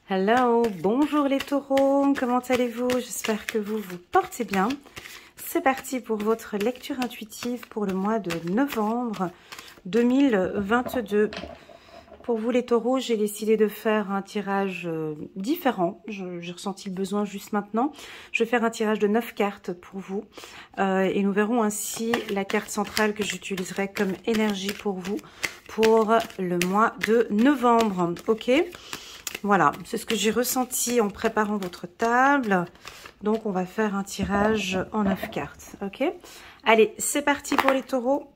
Hello, bonjour les taureaux, comment allez-vous? J'espère que vous vous portez bien. C'est parti pour votre lecture intuitive pour le mois de novembre 2022. Pour vous les taureaux, j'ai décidé de faire un tirage différent. J'ai ressenti le besoin juste maintenant. Je vais faire un tirage de 9 cartes pour vous. Et nous verrons ainsi la carte centrale que j'utiliserai comme énergie pour vous pour le mois de novembre. Ok ? Voilà, c'est ce que j'ai ressenti en préparant votre table. Donc, on va faire un tirage en 9 cartes. Ok ? Allez, c'est parti pour les taureaux.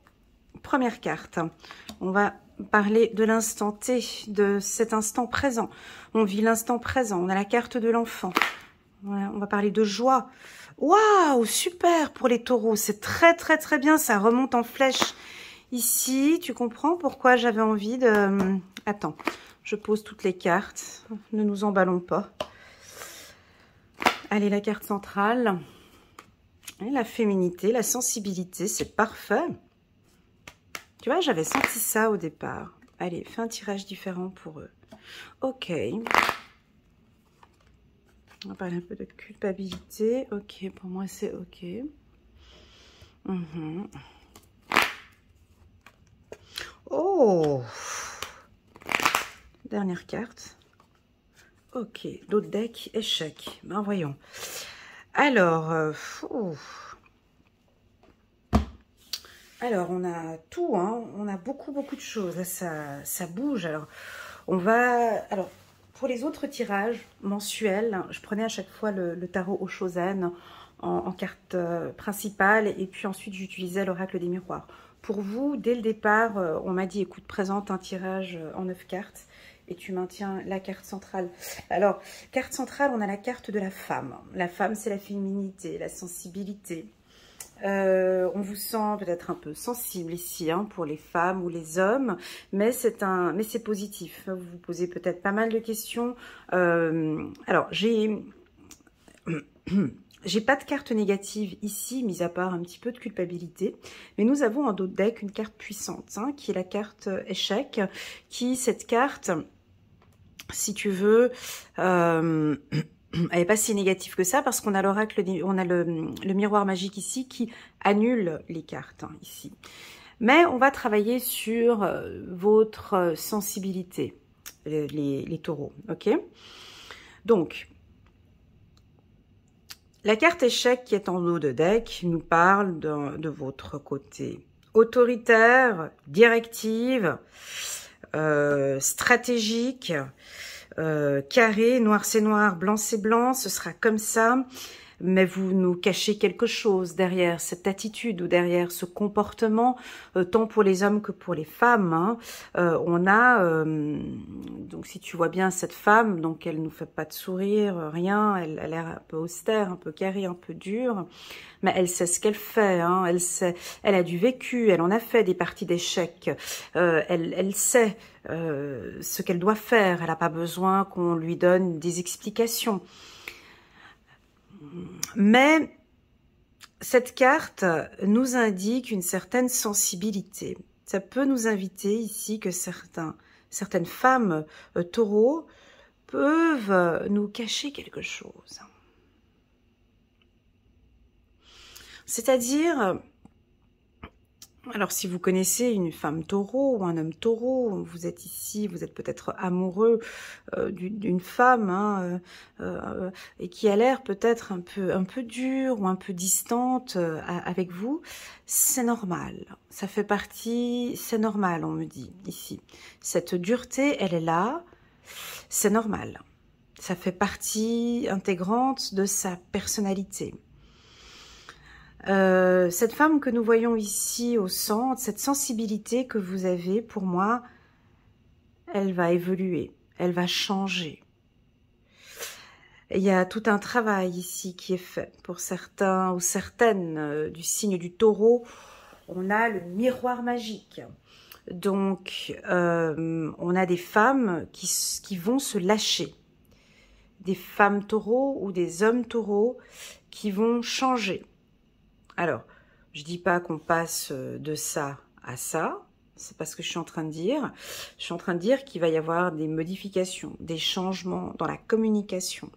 Première carte. On va parler de l'instant T, de cet instant présent. On vit l'instant présent. On a la carte de l'enfant. Voilà, on va parler de joie. Waouh, super pour les taureaux. C'est très, très, très bien. Ça remonte en flèche. Ici, tu comprends pourquoi j'avais envie de... Attends. Je pose toutes les cartes. Ne nous emballons pas. Allez, la carte centrale. Et la féminité, la sensibilité, c'est parfait. Tu vois, j'avais senti ça au départ. Allez, fais un tirage différent pour eux. Ok. On va parler un peu de culpabilité. Ok, pour moi, c'est ok. Oh! Dernière carte. Ok, d'autres decks, échec. Ben voyons. Alors, on a tout, hein. On a beaucoup de choses. Là, ça bouge. Alors, pour les autres tirages mensuels, je prenais à chaque fois le tarot Oshozen en carte principale et puis ensuite j'utilisais l'oracle des miroirs. Pour vous, dès le départ, on m'a dit, écoute, présente un tirage en 9 cartes. Et tu maintiens la carte centrale. Alors, carte centrale, on a la carte de la femme. La femme, c'est la féminité, la sensibilité. On vous sent peut-être un peu sensible ici, hein, pour les femmes ou les hommes, mais c'est positif. Vous vous posez peut-être pas mal de questions. Alors, j'ai pas de carte négative ici, mis à part un petit peu de culpabilité. Mais nous avons en dos de deck une carte puissante, hein, qui est la carte échec, cette carte... Si tu veux, elle n'est pas si négative que ça parce qu'on a l'oracle, on a le miroir magique ici qui annule les cartes, hein, ici. Mais on va travailler sur votre sensibilité, les taureaux, ok? Donc, la carte échec qui est en haut de deck nous parle de votre côté autoritaire, directive, stratégique, carré, noir c'est noir, blanc c'est blanc, ce sera comme ça, mais vous nous cachez quelque chose derrière cette attitude ou derrière ce comportement, tant pour les hommes que pour les femmes, hein. On a, donc si tu vois bien cette femme, donc elle nous fait pas de sourire, rien, elle a l'air un peu austère, un peu carrée, un peu dure, mais elle sait ce qu'elle fait, hein, elle a du vécu, elle en a fait des parties d'échecs, elle sait ce qu'elle doit faire, elle n'a pas besoin qu'on lui donne des explications. Mais cette carte nous indique une certaine sensibilité. Ça peut nous inviter ici que certaines femmes taureaux peuvent nous cacher quelque chose. C'est-à-dire, alors si vous connaissez une femme taureau ou un homme taureau, vous êtes ici, vous êtes peut-être amoureux d'une femme, hein, et qui a l'air peut-être un peu dure ou un peu distante avec vous, c'est normal. Ça fait partie, c'est normal, on me dit ici. Cette dureté, elle est là, c'est normal. Ça fait partie intégrante de sa personnalité. Cette femme que nous voyons ici au centre, cette sensibilité que vous avez, pour moi, elle va évoluer, elle va changer. Il y a tout un travail ici qui est fait pour certains ou certaines du signe du taureau. On a le miroir magique. Donc, on a des femmes qui vont se lâcher. Des femmes taureaux ou des hommes taureaux qui vont changer. Alors, je dis pas qu'on passe de ça à ça, c'est pas ce que je suis en train de dire. Je suis en train de dire qu'il va y avoir des modifications, des changements dans la communication.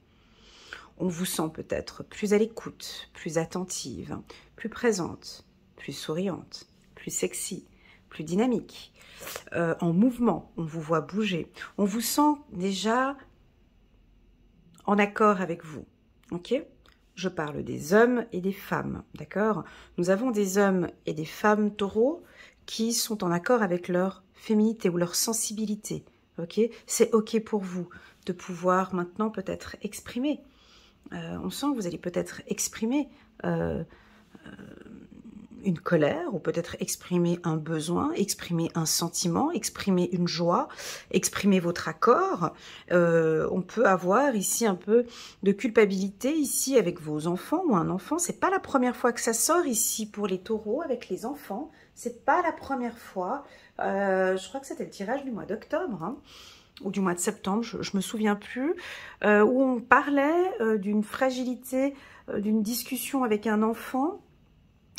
On vous sent peut-être plus à l'écoute, plus attentive, plus présente, plus souriante, plus sexy, plus dynamique, en mouvement. On vous voit bouger. On vous sent déjà en accord avec vous. Ok ? Je parle des hommes et des femmes, d'accord? Nous avons des hommes et des femmes taureaux qui sont en accord avec leur féminité ou leur sensibilité, ok? C'est ok pour vous de pouvoir maintenant peut-être exprimer. On sent que vous allez peut-être exprimer une colère ou peut-être exprimer un besoin, exprimer un sentiment, exprimer une joie, exprimer votre accord. On peut avoir ici un peu de culpabilité ici avec vos enfants ou un enfant. C'est pas la première fois que ça sort ici pour les taureaux avec les enfants. C'est pas la première fois. Je crois que c'était le tirage du mois d'octobre, hein, ou du mois de septembre, je me souviens plus, où on parlait d'une fragilité, d'une discussion avec un enfant.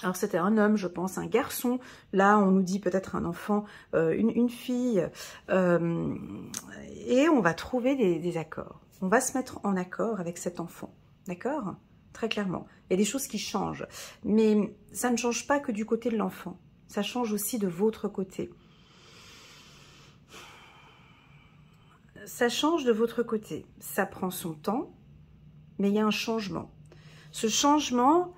Alors c'était un homme, je pense, un garçon. Là, on nous dit peut-être un enfant, une fille. Et on va trouver des accords. On va se mettre en accord avec cet enfant. D'accord ? Très clairement. Il y a des choses qui changent. Mais ça ne change pas que du côté de l'enfant. Ça change aussi de votre côté. Ça change de votre côté. Ça prend son temps, mais il y a un changement. Ce changement...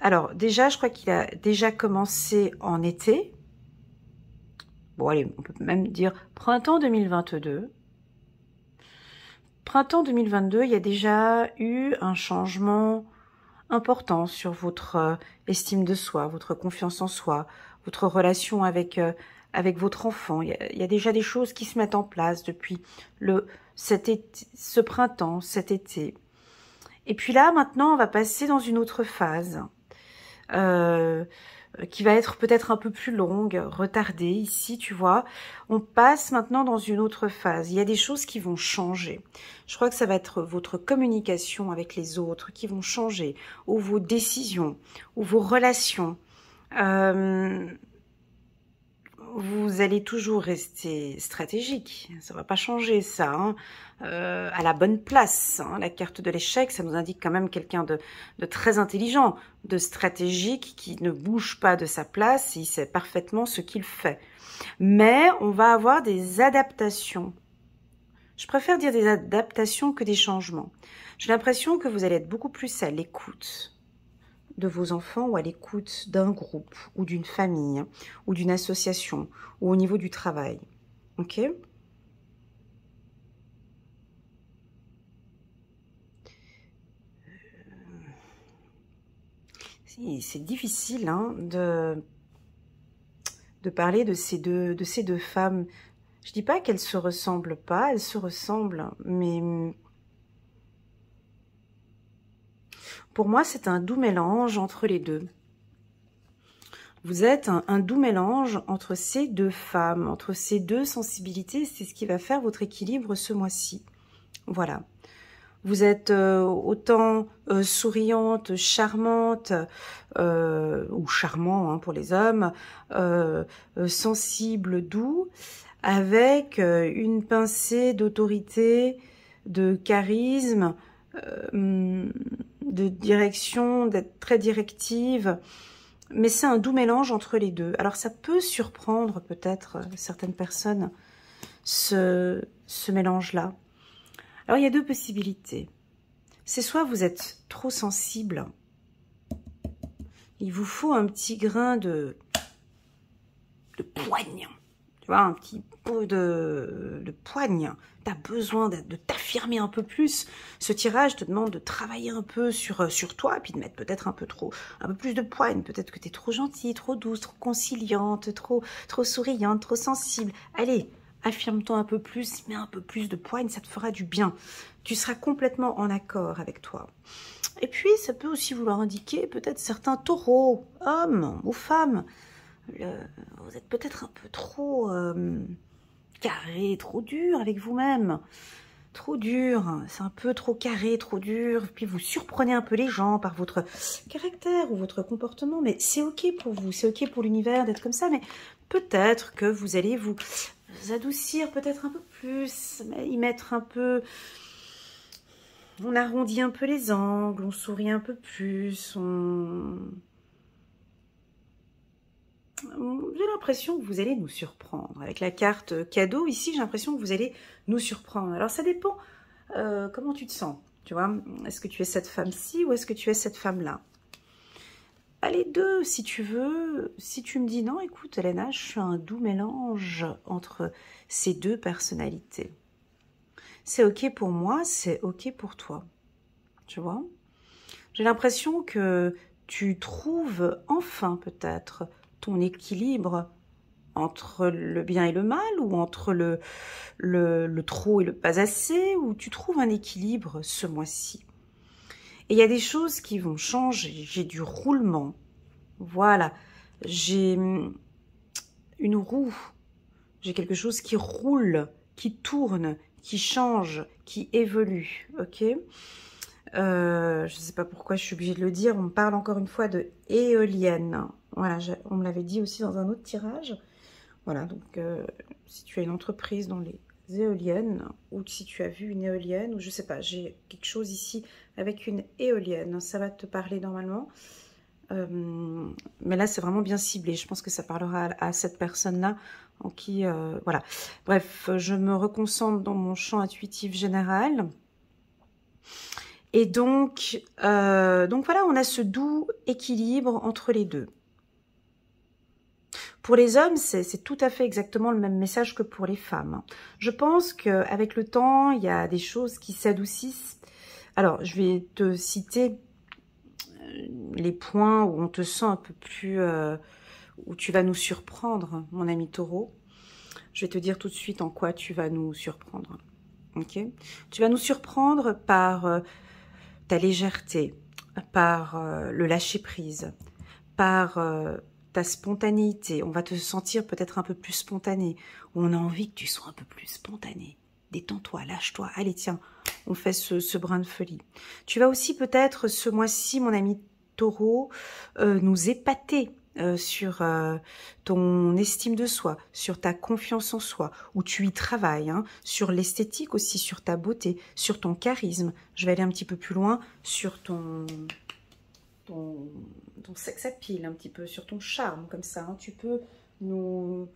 Alors, déjà, je crois qu'il a déjà commencé en été. Bon, allez, on peut même dire printemps 2022. Printemps 2022, il y a déjà eu un changement important sur votre estime de soi, votre confiance en soi, votre relation avec votre enfant. Il y a déjà des choses qui se mettent en place depuis ce printemps, cet été. Et puis là, maintenant, on va passer dans une autre phase. Qui va être peut-être un peu plus longue, retardée ici, tu vois. On passe maintenant dans une autre phase. Il y a des choses qui vont changer. Je crois que ça va être votre communication avec les autres qui vont changer, ou vos décisions, ou vos relations. Vous allez toujours rester stratégique, ça va pas changer ça, hein. À la bonne place, hein. La carte de l'échec, ça nous indique quand même quelqu'un de très intelligent, de stratégique, qui ne bouge pas de sa place, il sait parfaitement ce qu'il fait. Mais on va avoir des adaptations. Je préfère dire des adaptations que des changements. J'ai l'impression que vous allez être beaucoup plus à l'écoute de vos enfants ou à l'écoute d'un groupe ou d'une famille ou d'une association ou au niveau du travail. Ok ? C'est difficile, hein, de parler de ces deux femmes. Je dis pas qu'elles se ressemblent pas, elles se ressemblent, mais pour moi, c'est un doux mélange entre les deux. Vous êtes un doux mélange entre ces deux femmes, entre ces deux sensibilités. C'est ce qui va faire votre équilibre ce mois-ci. Voilà. Vous êtes autant souriante, charmante, ou charmant, hein, pour les hommes, sensible, doux, avec une pincée d'autorité, de charisme, de direction, d'être très directive. Mais c'est un doux mélange entre les deux. Alors ça peut surprendre peut-être certaines personnes, ce mélange-là. Alors, il y a deux possibilités. C'est soit vous êtes trop sensible, il vous faut un petit grain de poigne, tu vois, un petit peu de poigne. Tu as besoin de t'affirmer un peu plus. Ce tirage te demande de travailler un peu sur toi, et puis de mettre peut-être un peu plus de poigne. Peut-être que tu es trop gentille, trop douce, trop conciliante, trop souriante, trop sensible. Allez, affirme-toi un peu plus, mets un peu plus de poigne, ça te fera du bien. Tu seras complètement en accord avec toi. Et puis, ça peut aussi vouloir indiquer peut-être certains taureaux, hommes ou femmes. Vous êtes peut-être un peu trop carré, trop dur avec vous-même. Trop dur, c'est un peu trop carré, trop dur. Puis vous surprenez un peu les gens par votre caractère ou votre comportement. Mais c'est ok pour vous, c'est ok pour l'univers d'être comme ça. Mais peut-être que vous allez vous adoucir peut-être un peu plus, y mettre un peu... On arrondit un peu les angles, on sourit un peu plus, J'ai l'impression que vous allez nous surprendre. Avec la carte cadeau, ici, j'ai l'impression que vous allez nous surprendre. Alors, ça dépend comment tu te sens, tu vois. Est-ce que tu es cette femme-ci ou est-ce que tu es cette femme-là? Les deux, si tu veux. Si tu me dis non, écoute, Elena, je suis un doux mélange entre ces deux personnalités. C'est ok pour moi, c'est ok pour toi. Tu vois? J'ai l'impression que tu trouves enfin peut-être ton équilibre entre le bien et le mal, ou entre le trop et le pas assez, ou tu trouves un équilibre ce mois-ci. Et il y a des choses qui vont changer, j'ai du roulement, voilà, j'ai une roue, j'ai quelque chose qui roule, qui tourne, qui change, qui évolue, ok? Je ne sais pas pourquoi je suis obligée de le dire, on me parle encore une fois de éolienne. Voilà, on me l'avait dit aussi dans un autre tirage. Voilà, donc si tu as une entreprise dans les éoliennes, ou si tu as vu une éolienne, ou je sais pas, j'ai quelque chose ici avec une éolienne, ça va te parler normalement. Mais là, c'est vraiment bien ciblé. Je pense que ça parlera à cette personne-là en qui... voilà. Bref, je me reconcentre dans mon champ intuitif général. Et donc voilà, on a ce doux équilibre entre les deux. Pour les hommes, c'est tout à fait exactement le même message que pour les femmes. Je pense qu'avec le temps, il y a des choses qui s'adoucissent. Alors, je vais te citer les points où on te sent un peu plus... où tu vas nous surprendre, mon ami Taureau. Je vais te dire tout de suite en quoi tu vas nous surprendre. Ok? Tu vas nous surprendre par... ta légèreté, par le lâcher-prise, par ta spontanéité. On va te sentir peut-être un peu plus spontané. On a envie que tu sois un peu plus spontané. Détends-toi, lâche-toi. Allez, tiens, on fait ce brin de folie. Tu vas aussi peut-être ce mois-ci, mon ami Taureau, nous épater sur ton estime de soi, sur ta confiance en soi, où tu y travailles, hein, sur l'esthétique aussi, sur ta beauté, sur ton charisme. Je vais aller un petit peu plus loin sur ton sex appeal, un petit peu, sur ton charme, comme ça. Hein. Tu peux nous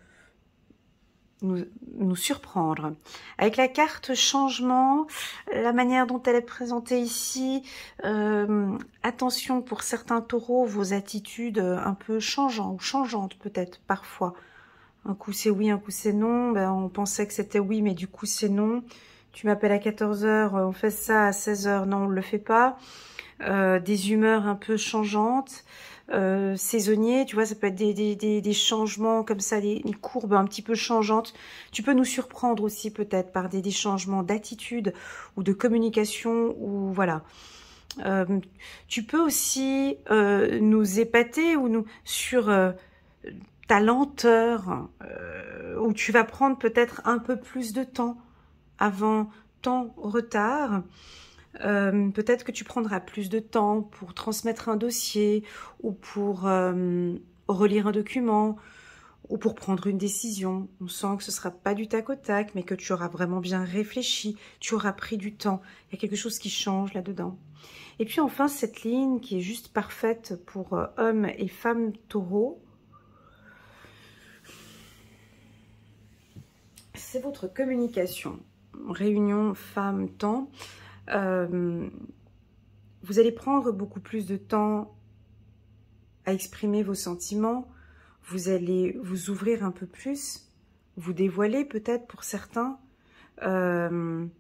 surprendre. Avec la carte changement, la manière dont elle est présentée ici, attention pour certains taureaux, vos attitudes un peu changeantes peut-être parfois. Un coup c'est oui, un coup c'est non, ben, on pensait que c'était oui, mais du coup c'est non. Tu m'appelles à 14 h, on fait ça à 16 h, non on le fait pas. Des humeurs un peu changeantes. Saisonnier, tu vois, ça peut être des changements comme ça, des courbes un petit peu changeantes. Tu peux nous surprendre aussi peut-être par des changements d'attitude ou de communication, ou voilà. Tu peux aussi nous épater ou nous sur ta lenteur, où tu vas prendre peut-être un peu plus de temps avant ton retard. Peut-être que tu prendras plus de temps pour transmettre un dossier, ou pour relire un document, ou pour prendre une décision. On sent que ce ne sera pas du tac au tac, mais que tu auras vraiment bien réfléchi, tu auras pris du temps. Il y a quelque chose qui change là-dedans. Et puis enfin, cette ligne qui est juste parfaite pour hommes et femmes taureaux, c'est votre communication. Réunion femme-temps. Vous allez prendre beaucoup plus de temps à exprimer vos sentiments, vous allez vous ouvrir un peu plus, vous dévoiler peut-être pour certains, vous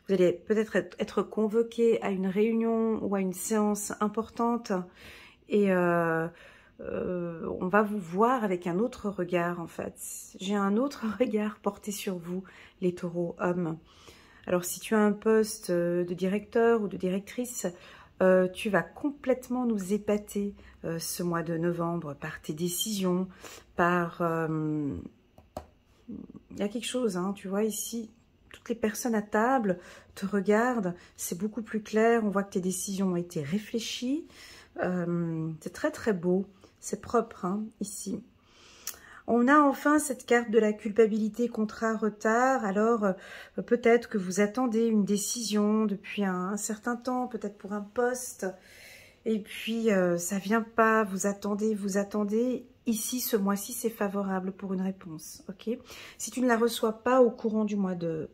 allez peut-être être convoqué à une réunion ou à une séance importante, et on va vous voir avec un autre regard en fait. J'ai un autre regard porté sur vous, les taureaux hommes. Alors, si tu as un poste de directeur ou de directrice, tu vas complètement nous épater ce mois de novembre par tes décisions, par... il y a quelque chose, hein, tu vois, ici, toutes les personnes à table te regardent, c'est beaucoup plus clair, on voit que tes décisions ont été réfléchies, c'est très très beau, c'est propre, hein, ici. On a enfin cette carte de la culpabilité, contrat, retard. Alors, peut-être que vous attendez une décision depuis un certain temps, peut-être pour un poste. Et puis, ça vient pas, vous attendez. Ici, ce mois-ci, c'est favorable pour une réponse. Ok. Si tu ne la reçois pas au courant du mois de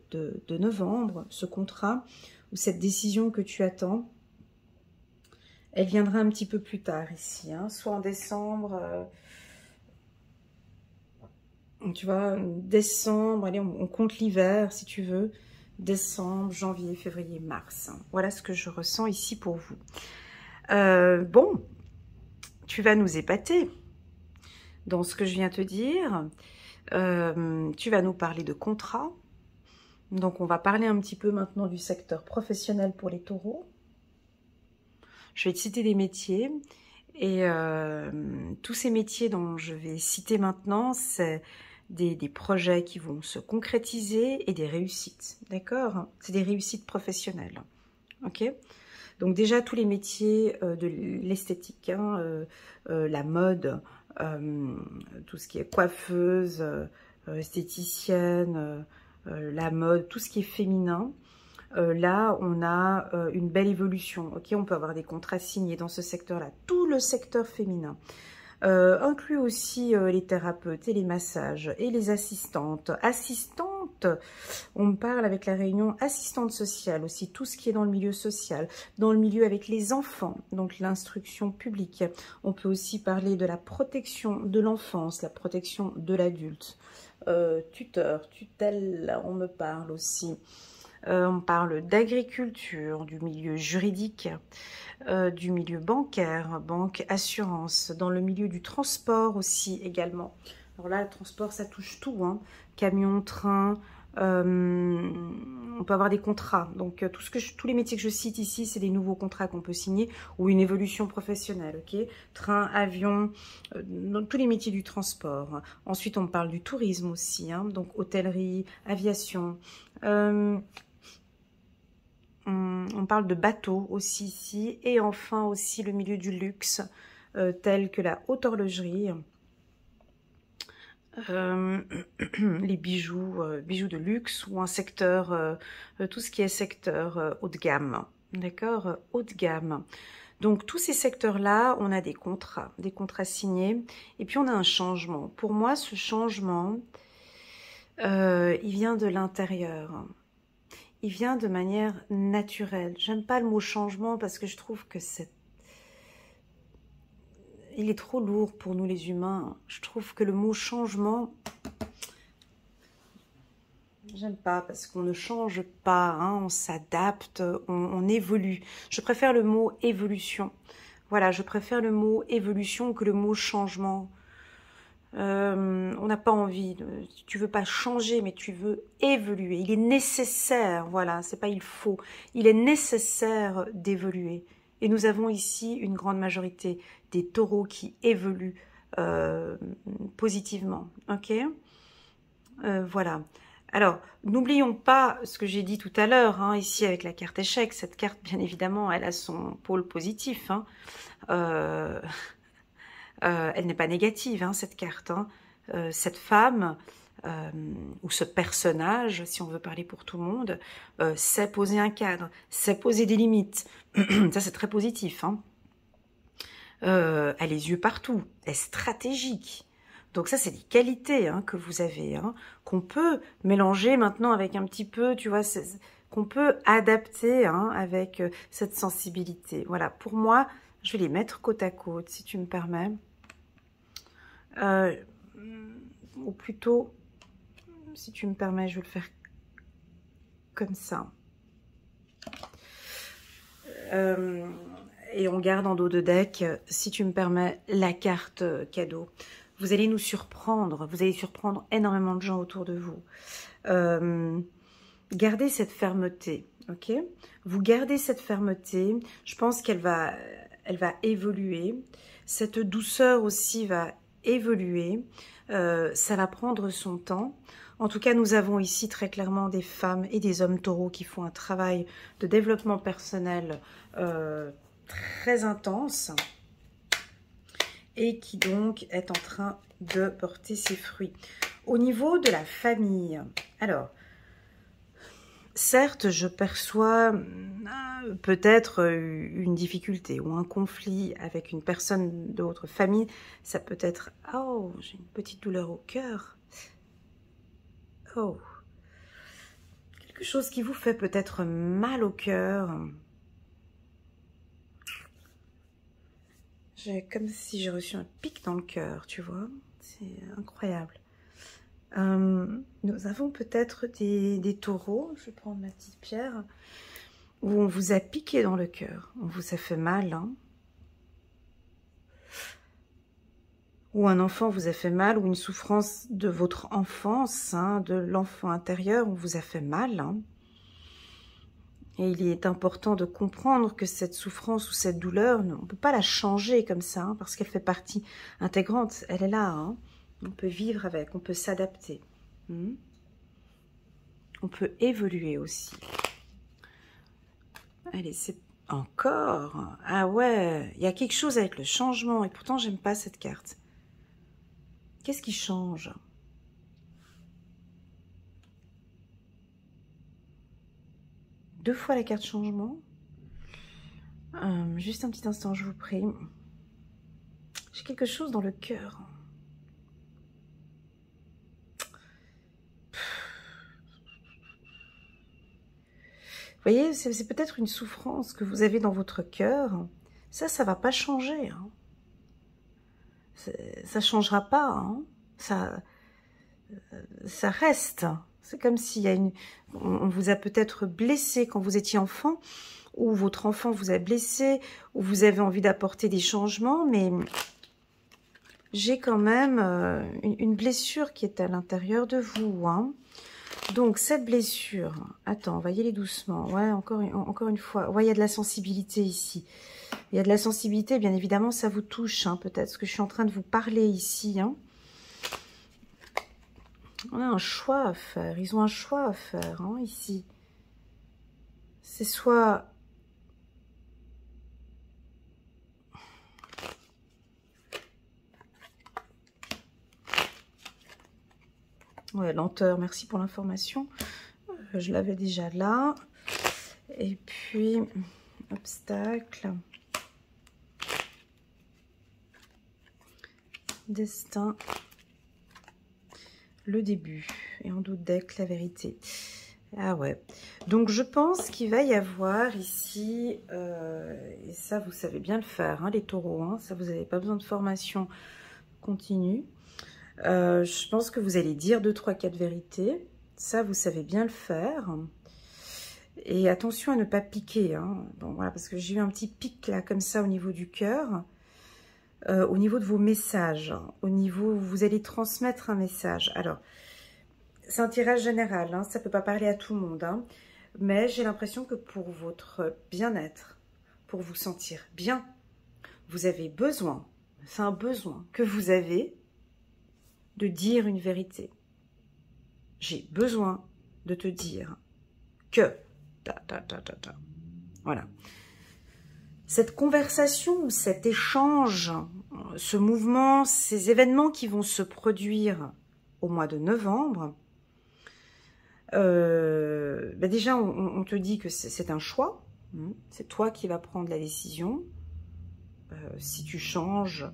novembre, ce contrat ou cette décision que tu attends, elle viendra un petit peu plus tard ici. Hein, soit en décembre... tu vois, décembre, allez, on compte l'hiver si tu veux, décembre, janvier, février, mars. Voilà ce que je ressens ici pour vous. Bon, tu vas nous épater dans ce que je viens te dire. Tu vas nous parler de contrat. Donc, on va parler un petit peu maintenant du secteur professionnel pour les taureaux. Je vais te citer des métiers. Et tous ces métiers dont je vais citer maintenant, c'est des projets qui vont se concrétiser et des réussites, d'accord? C'est des réussites professionnelles, ok? Donc déjà, tous les métiers de l'esthétique, hein, la mode, tout ce qui est coiffeuse, esthéticienne, la mode, tout ce qui est féminin, là, on a une belle évolution. Ok, on peut avoir des contrats signés dans ce secteur-là. Tout le secteur féminin inclut aussi les thérapeutes et les massages et les assistantes. Assistantes, on parle avec la réunion assistante sociale aussi, tout ce qui est dans le milieu social, dans le milieu avec les enfants, donc l'instruction publique. On peut aussi parler de la protection de l'enfance, la protection de l'adulte. Tuteur, tutelle, on me parle aussi. On parle d'agriculture, du milieu juridique, du milieu bancaire, banque, assurance, dans le milieu du transport aussi également. Alors là, le transport, ça touche tout, hein. Camion, train, on peut avoir des contrats. Donc, tous les métiers que je cite ici, c'est des nouveaux contrats qu'on peut signer ou une évolution professionnelle, ok? Train, avion, dans tous les métiers du transport. Ensuite, on parle du tourisme aussi, hein, donc hôtellerie, aviation, on parle de bateaux aussi ici, et enfin aussi le milieu du luxe, tel que la haute horlogerie, les bijoux, bijoux de luxe, ou un secteur, tout ce qui est secteur haut de gamme, d'accord, haut de gamme. Donc tous ces secteurs-là, on a des contrats signés, et puis on a un changement. Pour moi, ce changement, il vient de l'intérieur. Il vient de manière naturelle. J'aime pas le mot changement parce que je trouve que il est trop lourd pour nous les humains. Je trouve que le mot changement, j'aime pas parce qu'on ne change pas, hein, on s'adapte, on évolue. Je préfère le mot évolution. Voilà, je préfère le mot évolution que le mot changement. On n'a pas envie, tu veux pas changer, mais tu veux évoluer. Il est nécessaire, voilà, c'est pas il faut, il est nécessaire d'évoluer. Et nous avons ici une grande majorité des taureaux qui évoluent positivement, ok? Voilà. Alors, n'oublions pas ce que j'ai dit tout à l'heure, hein, ici avec la carte échec. Cette carte, bien évidemment, elle a son pôle positif, hein. Elle n'est pas négative, hein, cette carte. Hein. Cette femme, ou ce personnage, si on veut parler pour tout le monde, sait poser un cadre, sait poser des limites. Ça, c'est très positif. Hein. Elle a les yeux partout, elle est stratégique. Donc ça, c'est des qualités, hein, que vous avez, hein, qu'on peut mélanger maintenant avec un petit peu, tu vois, qu'on peut adapter, hein, avec cette sensibilité. Voilà, pour moi, je vais les mettre côte à côte, si tu me permets. Ou plutôt, si tu me permets, je vais le faire comme ça. Et on garde en dos de deck, si tu me permets, la carte cadeau. Vous allez nous surprendre, vous allez surprendre énormément de gens autour de vous. Gardez cette fermeté, ok? Vous gardez cette fermeté, je pense qu'elle va évoluer. Cette douceur aussi va évoluer, ça va prendre son temps. En tout cas, nous avons ici très clairement des femmes et des hommes taureaux qui font un travail de développement personnel très intense. et qui donc est en train de porter ses fruits. Au niveau de la famille, alors, certes, je perçois peut-être une difficulté ou un conflit avec une personne de votre famille. Ça peut être, oh, j'ai une petite douleur au cœur. Oh, quelque chose qui vous fait peut-être mal au cœur. J'ai comme si j'ai reçu un pic dans le cœur, tu vois. C'est incroyable. Nous avons peut-être des taureaux. Je vais prendre ma petite pierre. Où on vous a piqué dans le cœur. On vous a fait mal, hein. Ou un enfant vous a fait mal, ou une souffrance de votre enfance, hein, de l'enfant intérieur, on vous a fait mal, hein. Et il est important de comprendre que cette souffrance ou cette douleur, on ne peut pas la changer comme ça, hein, parce qu'elle fait partie intégrante. Elle est là, hein. On peut vivre avec, on peut s'adapter. On peut évoluer aussi. Allez, c'est encore. Ah ouais, il y a quelque chose avec le changement, et pourtant, j'aime pas cette carte. Qu'est-ce qui change ? Deux fois la carte changement. Juste un petit instant, je vous prie. J'ai quelque chose dans le cœur. Vous voyez, c'est peut-être une souffrance que vous avez dans votre cœur. Ça va pas changer. Hein. Ça changera pas. Hein. Ça reste. C'est comme s'il y a on vous a peut-être blessé quand vous étiez enfant, ou votre enfant vous a blessé, ou vous avez envie d'apporter des changements, mais j'ai quand même une blessure qui est à l'intérieur de vous. Hein. Donc, cette blessure, attends, on va y aller doucement. Ouais, encore une fois. Ouais, il y a de la sensibilité ici. Il y a de la sensibilité, bien évidemment, ça vous touche, hein, peut-être ce que je suis en train de vous parler ici. Hein. On a un choix à faire. Ils ont un choix à faire, hein, ici. C'est soit... Ouais, lenteur, merci pour l'information. Je l'avais déjà là. Et puis, obstacle. Destin. Le début. Et en doute deck, la vérité. Ah ouais. Donc, je pense qu'il va y avoir ici, et ça, vous savez bien le faire, hein, les taureaux. Hein, ça, vous n'avez pas besoin de formation continue. Je pense que vous allez dire 2, 3, 4 vérités. Ça, vous savez bien le faire. Et attention à ne pas piquer. Hein. Bon, voilà, parce que j'ai eu un petit pic là, comme ça, au niveau du cœur. Au niveau de vos messages. Au niveau où vous allez transmettre un message. Alors, c'est un tirage général. Hein, ça ne peut pas parler à tout le monde. Hein, mais j'ai l'impression que pour votre bien-être, pour vous sentir bien, vous avez besoin, c'est un besoin que vous avez de dire une vérité. J'ai besoin de te dire que... Voilà. Cette conversation ou cet échange, ce mouvement, ces événements qui vont se produire au mois de novembre, déjà, on te dit que c'est un choix. C'est toi qui vas prendre la décision. Si tu changes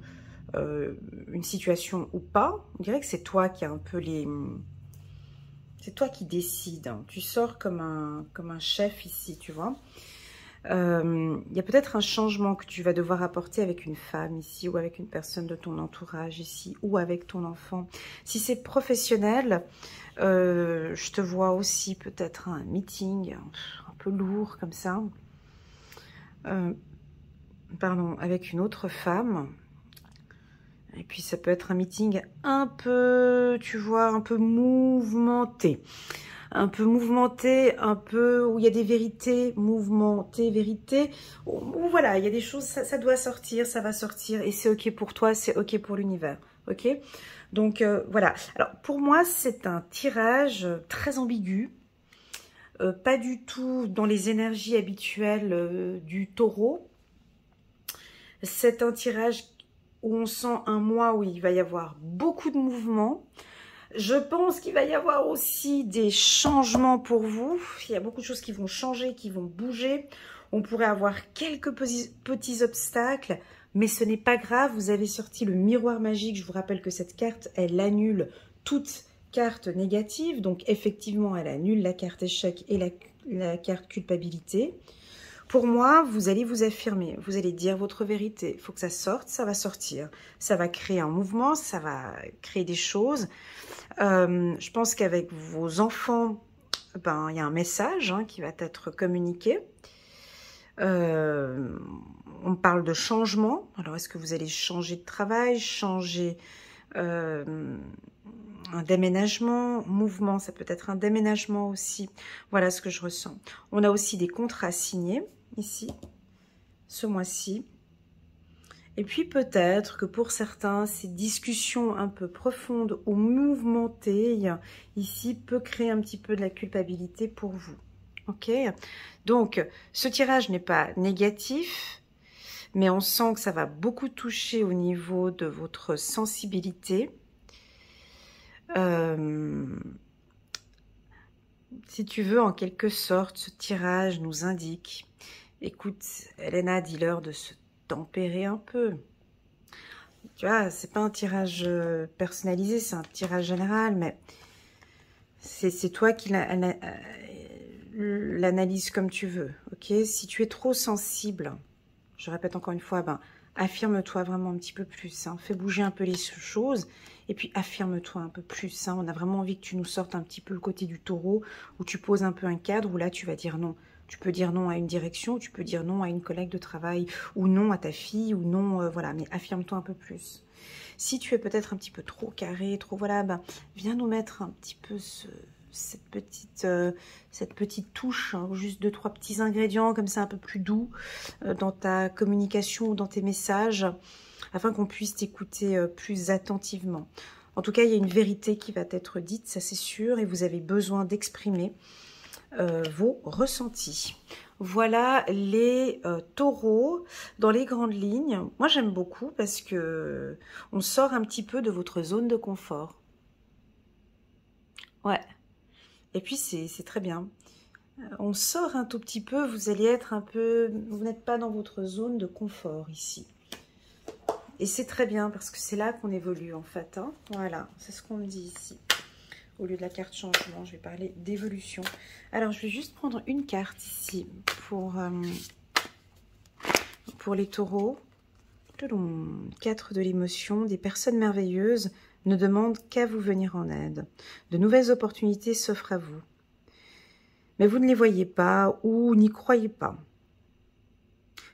une situation ou pas, on dirait que c'est toi qui as un peu les... C'est toi qui décides. Hein. Tu sors comme un chef ici, tu vois. Il y a peut-être un changement que tu vas devoir apporter avec une femme ici, ou avec une personne de ton entourage ici, ou avec ton enfant. Si c'est professionnel, je te vois aussi peut-être un meeting un peu lourd comme ça. Pardon, avec une autre femme. Et puis ça peut être un meeting un peu, tu vois, un peu mouvementé. Un peu mouvementé, un peu où il y a des vérités, mouvementées, vérités. Où voilà, il y a des choses, ça doit sortir, ça va sortir. Et c'est OK pour toi, c'est OK pour l'univers. OK? Donc voilà. Alors pour moi, c'est un tirage très ambigu. Pas du tout dans les énergies habituelles du taureau. C'est un tirage où on sent un mois où il va y avoir beaucoup de mouvements. Je pense qu'il va y avoir aussi des changements pour vous. Il y a beaucoup de choses qui vont changer, qui vont bouger. On pourrait avoir quelques petits obstacles, mais ce n'est pas grave. Vous avez sorti le miroir magique. Je vous rappelle que cette carte, elle annule toute carte négative. Donc, effectivement, elle annule la carte échec et la carte culpabilité. Pour moi, vous allez vous affirmer, vous allez dire votre vérité. Il faut que ça sorte, ça va sortir. Ça va créer un mouvement, ça va créer des choses. Je pense qu'avec vos enfants, ben, il y a un message qui va être communiqué. On parle de changement. Alors, est-ce que vous allez changer de travail, changer un déménagement, mouvement, ça peut être un déménagement aussi. Voilà ce que je ressens. On a aussi des contrats signés ici, ce mois-ci. Et puis peut-être que pour certains, ces discussions un peu profondes ou mouvementées, ici, peut créer un petit peu de la culpabilité pour vous. Ok? Donc, ce tirage n'est pas négatif, mais on sent que ça va beaucoup toucher au niveau de votre sensibilité. Si tu veux, en quelque sorte, ce tirage nous indique, écoute, Elena, dis-leur de se tempérer un peu. Tu vois, c'est pas un tirage personnalisé, c'est un tirage général, mais c'est toi qui l'analyse comme tu veux, ok? Si tu es trop sensible, je répète encore une fois, ben, affirme-toi vraiment un petit peu plus, fais bouger un peu les choses, et puis affirme-toi un peu plus. On a vraiment envie que tu nous sortes un petit peu le côté du taureau, où tu poses un peu un cadre, où là tu vas dire non. Tu peux dire non à une direction, tu peux dire non à une collègue de travail, ou non à ta fille, ou non, voilà, mais affirme-toi un peu plus. Si tu es peut-être un petit peu trop carré, trop, voilà, ben, viens nous mettre un petit peu cette petite touche, juste 2-3 petits ingrédients comme ça un peu plus doux dans ta communication ou dans tes messages, afin qu'on puisse t'écouter plus attentivement. En tout cas, il y a une vérité qui va être dite, ça c'est sûr, et vous avez besoin d'exprimer vos ressentis. Voilà les taureaux dans les grandes lignes. Moi, j'aime beaucoup parce que on sort un petit peu de votre zone de confort. Ouais. Et puis, c'est très bien. On sort un tout petit peu, vous allez être un peu... Vous n'êtes pas dans votre zone de confort ici. Et c'est très bien parce que c'est là qu'on évolue en fait. Voilà, c'est ce qu'on me dit ici. Au lieu de la carte changement, je vais parler d'évolution. Alors, je vais juste prendre une carte ici pour les taureaux. 4 de l'émotion, des personnes merveilleuses ne demandent qu'à vous venir en aide. De nouvelles opportunités s'offrent à vous. Mais vous ne les voyez pas ou n'y croyez pas.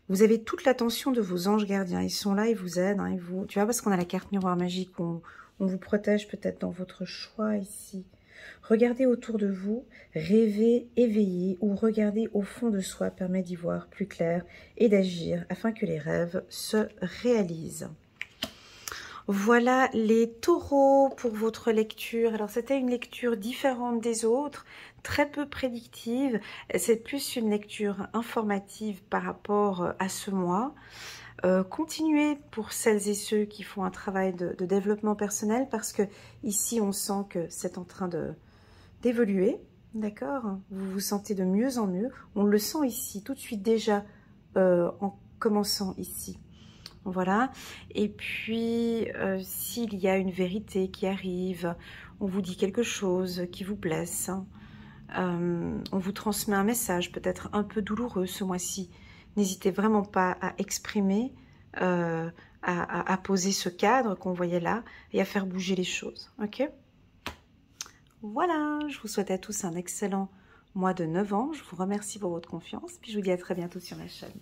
Vous avez toute l'attention de vos anges gardiens. Ils sont là, ils vous aident. Tu vois, parce qu'on a la carte miroir magique, on vous protège peut-être dans votre choix ici. Regardez autour de vous, rêvez, éveillez ou regardez au fond de soi permet d'y voir plus clair et d'agir afin que les rêves se réalisent. Voilà les taureaux pour votre lecture. Alors, c'était une lecture différente des autres, très peu prédictive. C'est plus une lecture informative par rapport à ce mois. Continuez pour celles et ceux qui font un travail de développement personnel parce que ici, on sent que c'est en train d'évoluer. D'accord? Vous vous sentez de mieux en mieux. On le sent ici, tout de suite déjà, en commençant ici. Voilà, et puis s'il y a une vérité qui arrive, on vous dit quelque chose qui vous blesse, on vous transmet un message peut-être un peu douloureux ce mois-ci. N'hésitez vraiment pas à exprimer, à poser ce cadre qu'on voyait là et à faire bouger les choses, ok? Voilà, je vous souhaite à tous un excellent mois de novembre. Je vous remercie pour votre confiance, puis je vous dis à très bientôt sur la chaîne.